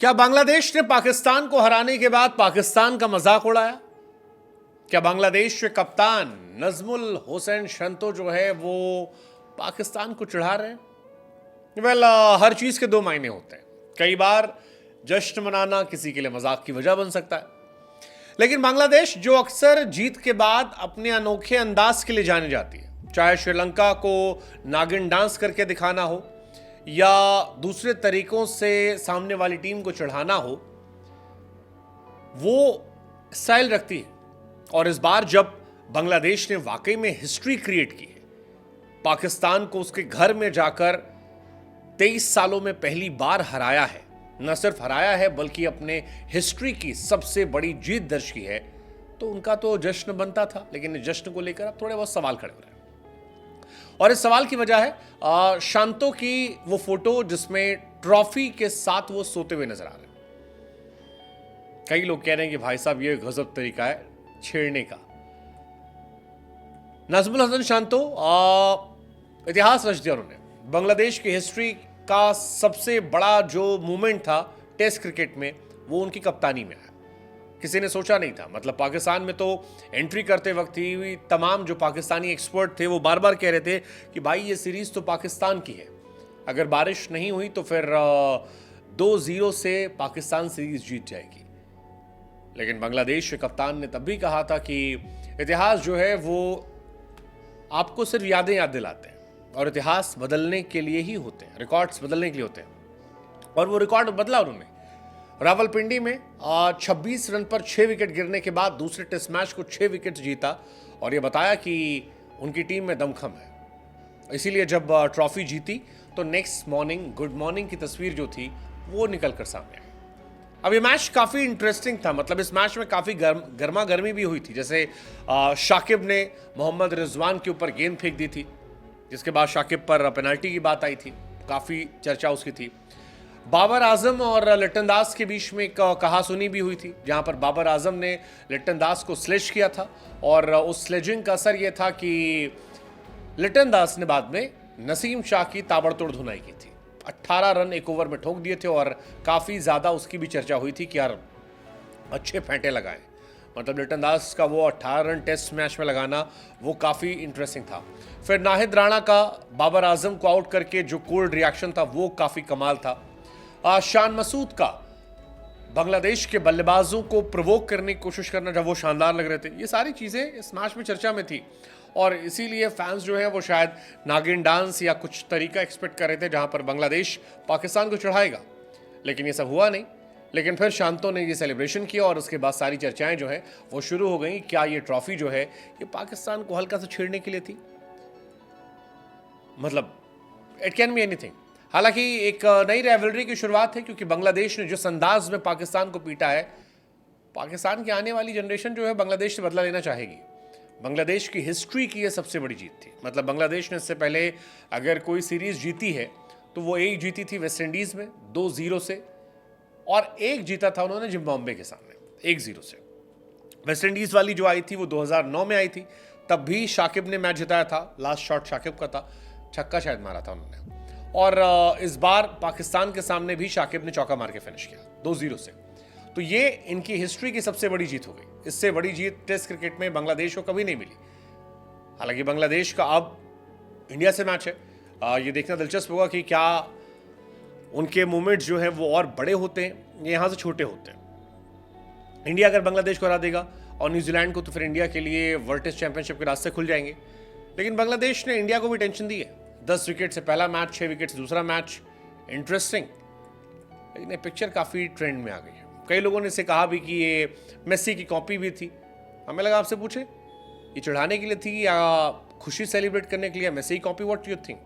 क्या बांग्लादेश ने पाकिस्तान को हराने के बाद पाकिस्तान का मजाक उड़ाया? क्या बांग्लादेश के कप्तान नजमुल हुसैन शंतो जो है वो पाकिस्तान को चिढ़ा रहे हैं? वेल, हर चीज के दो मायने होते हैं। कई बार जश्न मनाना किसी के लिए मजाक की वजह बन सकता है, लेकिन बांग्लादेश जो अक्सर जीत के बाद अपने अनोखे अंदाज के लिए जानी जाती है, चाहे श्रीलंका को नागिन डांस करके दिखाना हो या दूसरे तरीकों से सामने वाली टीम को चढ़ाना हो, वो स्टाइल रखती है। और इस बार जब बांग्लादेश ने वाकई में हिस्ट्री क्रिएट की है, पाकिस्तान को उसके घर में जाकर 23 सालों में पहली बार हराया है, न सिर्फ हराया है बल्कि अपने हिस्ट्री की सबसे बड़ी जीत दर्ज की है, तो उनका तो जश्न बनता था। लेकिन इस जश्न को लेकर अब थोड़े बहुत सवाल खड़े हो रहे हैं, और इस सवाल की वजह है शांतो की वो फोटो जिसमें ट्रॉफी के साथ वो सोते हुए नजर आ रहे हैं। कई लोग कह रहे हैं कि भाई साहब ये गजब तरीका है छेड़ने का। नजमुल हसन शांतो इतिहास रच दिया उन्होंने। बांग्लादेश की हिस्ट्री का सबसे बड़ा जो मूवमेंट था टेस्ट क्रिकेट में, वो उनकी कप्तानी में आया। किसी ने सोचा नहीं था। मतलब पाकिस्तान में तो एंट्री करते वक्त ही तमाम जो पाकिस्तानी एक्सपर्ट थे वो बार बार कह रहे थे कि भाई ये सीरीज तो पाकिस्तान की है, अगर बारिश नहीं हुई तो फिर 2-0 से पाकिस्तान सीरीज जीत जाएगी। लेकिन बांग्लादेश के कप्तान ने तब भी कहा था कि इतिहास जो है वो आपको सिर्फ यादें याद दिलाते हैं, और इतिहास बदलने के लिए ही होते हैं, रिकॉर्ड्स बदलने के लिए होते हैं। और वो रिकॉर्ड बदला उन्होंने। रावलपिंडी में 26 रन पर 6 विकेट गिरने के बाद दूसरे टेस्ट मैच को 6 विकेट जीता, और ये बताया कि उनकी टीम में दमखम है। इसीलिए जब ट्रॉफी जीती तो नेक्स्ट मॉर्निंग गुड मॉर्निंग की तस्वीर जो थी वो निकल कर सामने आई। अब ये मैच काफ़ी इंटरेस्टिंग था। मतलब इस मैच में काफ़ी गर्मा गर्मी भी हुई थी। जैसे शाकिब ने मोहम्मद रिजवान के ऊपर गेंद फेंक दी थी, जिसके बाद शाकिब पर पेनल्टी की बात आई थी, काफ़ी चर्चा उसकी थी। बाबर आजम और लिट्टन दास के बीच में एक कहासुनी भी हुई थी, जहां पर बाबर आजम ने लिट्टन दास को स्लेज किया था, और उस स्लेजिंग का असर यह था कि लिट्टन दास ने बाद में नसीम शाह की ताबड़तोड़ धुनाई की थी। 18 रन एक ओवर में ठोक दिए थे, और काफ़ी ज़्यादा उसकी भी चर्चा हुई थी कि यार अच्छे फेंटे लगाए। मतलब लिट्टन दास का वो 18 रन टेस्ट मैच में लगाना वो काफ़ी इंटरेस्टिंग था। फिर नाहिद राणा का बाबर आजम को आउट करके जो कोल्ड रिएक्शन था वो काफ़ी कमाल था। शान मसूद का बांग्लादेश के बल्लेबाजों को प्रोवोक करने की कोशिश करना जब वो शानदार लग रहे थे, ये सारी चीज़ें इस मैच में चर्चा में थी। और इसीलिए फैंस जो हैं वो शायद नागिन डांस या कुछ तरीका एक्सपेक्ट कर रहे थे जहां पर बांग्लादेश पाकिस्तान को चढ़ाएगा, लेकिन ये सब हुआ नहीं। लेकिन फिर शांतो ने ये सेलिब्रेशन किया, और उसके बाद सारी चर्चाएं जो है वो शुरू हो गई। क्या ये ट्रॉफी जो है ये पाकिस्तान को हल्का सा छेड़ने के लिए थी? मतलब इट कैन बी एनीथिंग। हालांकि एक नई राइवलरी की शुरुआत है, क्योंकि बांग्लादेश ने जिस अंदाज में पाकिस्तान को पीटा है, पाकिस्तान की आने वाली जनरेशन जो है बांग्लादेश से बदला लेना चाहेगी। बांग्लादेश की हिस्ट्री की यह सबसे बड़ी जीत थी। मतलब बांग्लादेश ने इससे पहले अगर कोई सीरीज जीती है तो वो एक जीती थी वेस्ट इंडीज में 2-0 से, और एक जीता था उन्होंने जिम्बाब्वे के सामने 1-0 से। वेस्ट इंडीज वाली जो आई थी वो 2009 में आई थी, तब भी शाकिब ने मैच जिताया था। लास्ट शॉट शाकिब का था, छक्का शायद मारा था उन्होंने। और इस बार पाकिस्तान के सामने भी शाकिब ने चौका मार के फिनिश किया 2-0 से। तो ये इनकी हिस्ट्री की सबसे बड़ी जीत हो गई। इससे बड़ी जीत टेस्ट क्रिकेट में बांग्लादेश को कभी नहीं मिली। हालांकि बांग्लादेश का अब इंडिया से मैच है। ये देखना दिलचस्प होगा कि क्या उनके मूवमेंट्स जो हैं वो और बड़े होते हैं या यहाँ से छोटे होते हैं। इंडिया अगर बांग्लादेश को हरा देगा और न्यूजीलैंड को, तो फिर इंडिया के लिए वर्ल्ड टेस्ट चैंपियनशिप के रास्ते खुल जाएंगे। लेकिन बांग्लादेश ने इंडिया को भी टेंशन दी है। 10 विकेट से पहला मैच, 6 विकेट से दूसरा मैच, इंटरेस्टिंग। लेकिन ये पिक्चर काफ़ी ट्रेंड में आ गई है। कई लोगों ने इसे कहा भी कि ये मेसी की कॉपी भी थी। हमें लगा आपसे पूछे, ये चढ़ाने के लिए थी या खुशी सेलिब्रेट करने के लिए? मेसी की कॉपी, व्हाट यू थिंक?